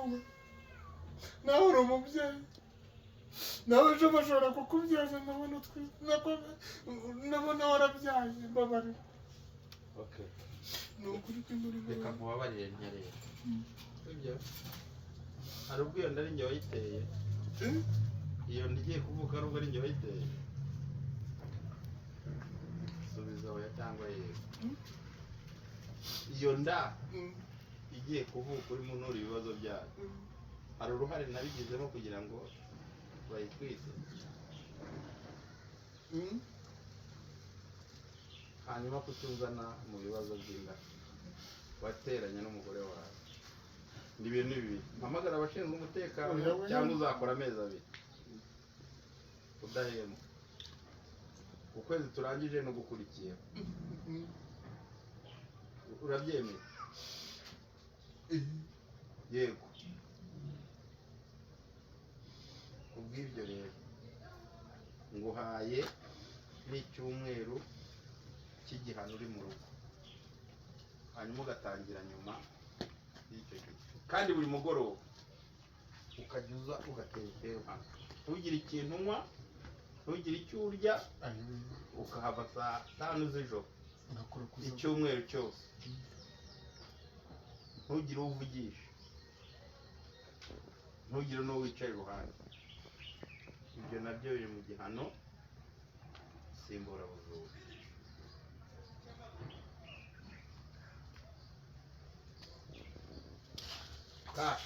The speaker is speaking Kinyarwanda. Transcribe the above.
wowe nawe uri umubyeyi nawe ejo bashobora kukubyaza ndabona ndabona warabyaye mbabarira okay ni ukuri kw'Imana reka nkubabarire ntareba sibyo hari ubwo iyo nda ari njye wayiteye iyo nda igiye kuvuka ari ubwo ari njye wayiteye subiza oya cyangwa yego iyo nda igiye kuvuka urimo unura ibibazo byayo hari uruhare nabigizemo kugira ngo bayitwite hanyuma kutuzana mu bibazo by'inda wateranya n'umugore wawe ni ibintu bibiri mpamagara abashinzwe umutekano cyangwa uzakora amezi abiri udahema ukwezi turangije no gukurikiye urabyemeye yego ubw'ibyo rero nguhaye n'icyumweru cy'igihano uri mu rugo hanyuma ugatangira nyuma y'icyo gihe kandi buri mugoroba ukajya uza ugatera ipera hano ntugire ikintu unywa ntugire icyo urya ukahava saa 5 z'ijoro icyumweru cyose ntugire uwo uvugisha ntugire n'uwo wicaye iruhande ibyo nabyo biri mu gihano simburabuzuba Tá.